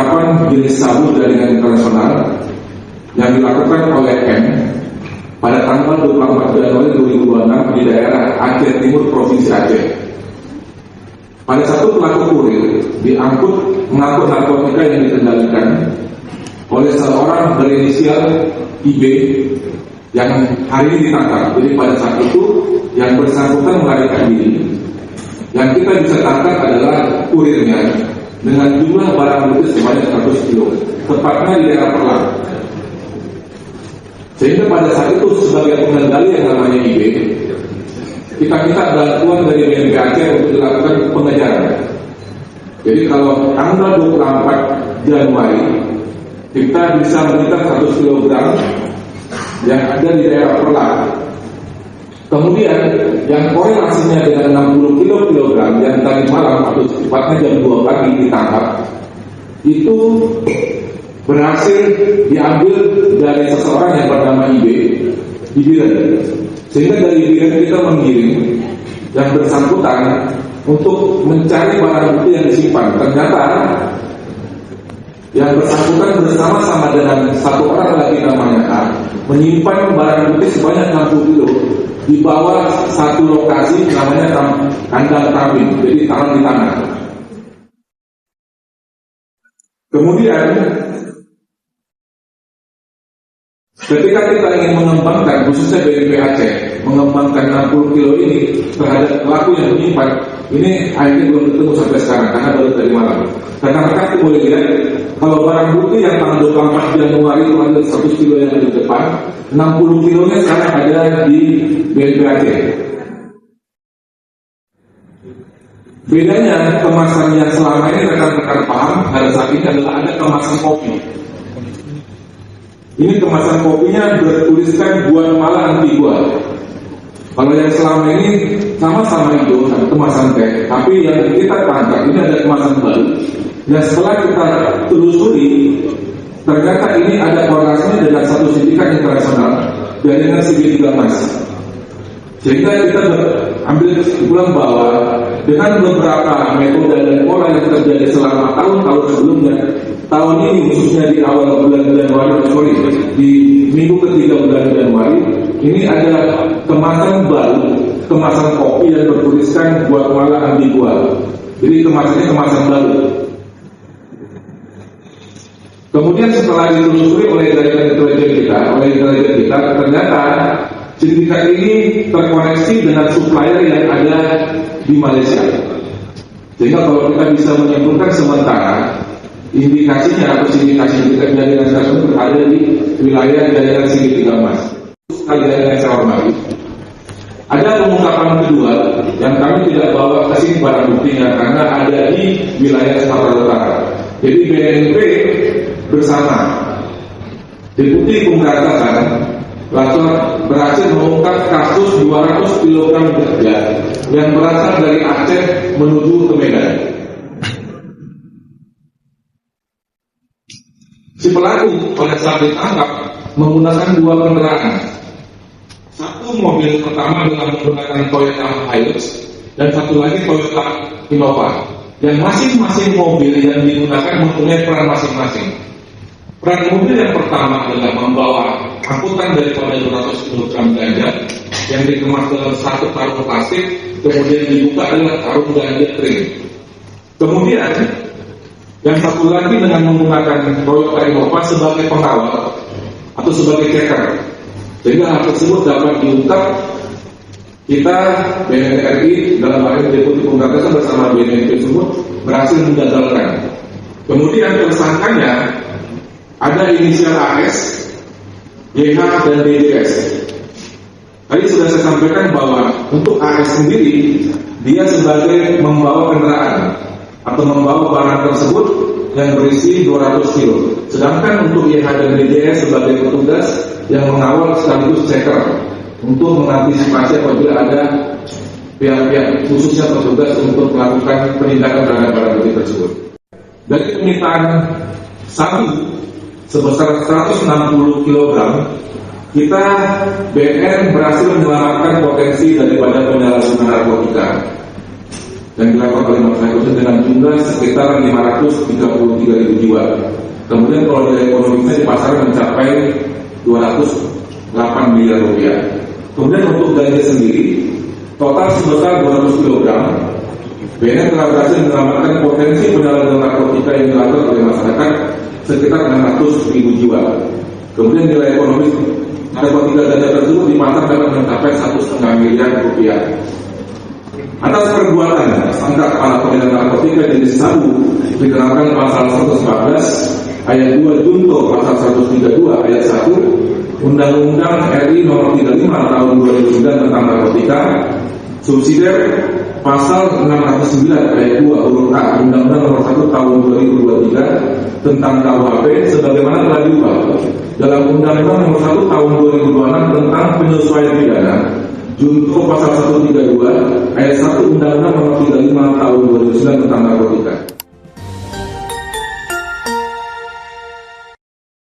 penangkapan jenis sabu jaringan internasional yang dilakukan oleh M pada tanggal 24 Januari 2026 di daerah Aceh Timur, Provinsi Aceh. Pada satu pelaku kurir mengangkut narkotika yang dikendalikan oleh seorang berinisial IB yang hari ini ditangkap. Jadi pada saat itu yang bersangkutan melarikan diri. Yang kita bisa tangkap adalah kurirnya dengan jumlah barang bukti sebanyak 100 kilo, tepatnya di daerah Perlang. Sehingga pada saat itu sebagai pengendali yang namanya IB, kita minta bantuan dari BNP Aceh untuk dilakukan pengejaran. Jadi kalau tanggal 24 Januari kita bisa menyita 100 kg yang ada di daerah Perlang. Kemudian yang korelasinya dengan 60 kg yang tadi malam atau tepatnya jam 2 pagi ditangkap, itu berhasil diambil dari seseorang yang bernama IB di Biren. Sehingga dari Biren kita menggiring yang bersangkutan untuk mencari barang bukti yang disimpan. Ternyata yang bersangkutan bersama-sama dengan satu orang lagi namanya A menyimpan barang bukti sebanyak 60 kilo di bawah satu lokasi namanya kandang kambing, jadi tangan di tangan. Kemudian ketika kita ingin mengembangkan, khususnya BNP Aceh mengembangkan 60 kilo ini terhadap pelaku yang menyimpan, ini akhirnya belum ketemu sampai sekarang karena baru tadi malam. Karena kita boleh lihat kalau barang bukti yang tanggal 24 Januari itu ada 100 kilo yang ada di depan, 60 kilonya sekarang ada di BNP Aceh. Bedanya kemasan yang selama ini rekan-rekan paham pada saat ini adalah ada kemasan kopi. Ini kemasan kopinya bertuliskan Guatemala Antigua. Kalau yang selama ini sama-sama itu kemasan teh, tapi yang kita tangkap ini ada kemasan baru. Dan setelah kita telusuri, ternyata ini ada korelasinya dengan satu sindikat internasional jaringan segitiga emas. Sehingga kita ambil kesimpulan bahwa dengan beberapa metode dan pola yang terjadi selama tahun-tahun sebelumnya, tahun ini khususnya di awal bulan Januari, di minggu ketiga bulan Januari, ini ada kemasan baru, kemasan kopi yang bertuliskan Guatemala Antigua. Jadi kemasannya kemasan baru. Kemudian setelah ditelusuri oleh jaringan intelijen kita, ternyata sindikat ini terkoneksi dengan supplier yang ada di Malaysia. Sehingga kalau kita bisa menyimpulkan sementara indikasinya atau sindikasi jaringan tersebut berada di wilayah jaringan segitiga emas. Sekalian yang saya hormati, ada pengungkapan kedua yang kami tidak bawa ke sini barang buktinya karena ada di wilayah Sumatera Utara. Jadi BNP bersama Deputi Pemberantasan berhasil mengungkap kasus 200 kg ganja yang berasal dari Aceh menuju ke Medan. Si pelaku pada saat ditangkap menggunakan dua kendaraan. Satu mobil pertama dengan menggunakan Toyota Hilux dan satu lagi Toyota Innova. Yang masing-masing mobil yang digunakan mempunyai peran masing-masing. Peran mobil yang pertama adalah membawa angkutan daripada 200 kg ganja yang dikemas dalam satu karung plastik, kemudian dibuka adalah karung ganja kering. Kemudian yang satu lagi dengan menggunakan Toyota Innova sebagai pengawal atau sebagai checker. Sehingga hal tersebut dapat diungkap. Kita BNP RI dalam hal ini Deputi Pemberantasan bersama BNP tersebut berhasil menggagalkan. Kemudian tersangkanya ada inisial AS, YH dan DJS. Tadi sudah saya sampaikan bahwa untuk AS sendiri dia sebagai membawa kendaraan atau membawa barang tersebut yang berisi 200 kilo. Sedangkan untuk YH dan DJS sebagai petugas yang mengawal sekaligus checker untuk mengantisipasi apabila ada pihak-pihak khususnya petugas untuk melakukan penindakan terhadap barang bukti tersebut. Dari penyitaan sabu sebesar 160 kg, kita BNN berhasil menyelamatkan potensi daripada penyalahgunaan narkotika. yang dilakukan oleh masyarakat dengan jumlah sekitar 533.000 jiwa. Kemudian kalau nilai ekonomisnya di pasar mencapai 208 miliar rupiah. Kemudian untuk ganja sendiri, total sebesar 200 kg, BNN telah berhasil menyelamatkan potensi penyalahgunaan narkotika yang dilakukan oleh masyarakat sekitar 600.000 jiwa. Kemudian nilai ekonomis narkotika ganja tersebut di pasar dapat mencapai 1,5 miliar rupiah. Atas perbuatan tersangka para pengedar narkotika jenis sabu dikenakan pasal 114 ayat 2 junto pasal 132 ayat 1 Undang-Undang RI Nomor 35 Tahun 2009 tentang narkotika, subsidiar pasal 609 ayat 2 huruf A Undang-Undang Nomor 1 Tahun 2023 tentang KUHP sebagaimana telah diubah dalam Undang-Undang Nomor 1 Tahun 2026 tentang penyesuaian pidana junto pasal 132 ayat 1 Undang-Undang Nomor 35 Tahun 2009 tentang narkotika.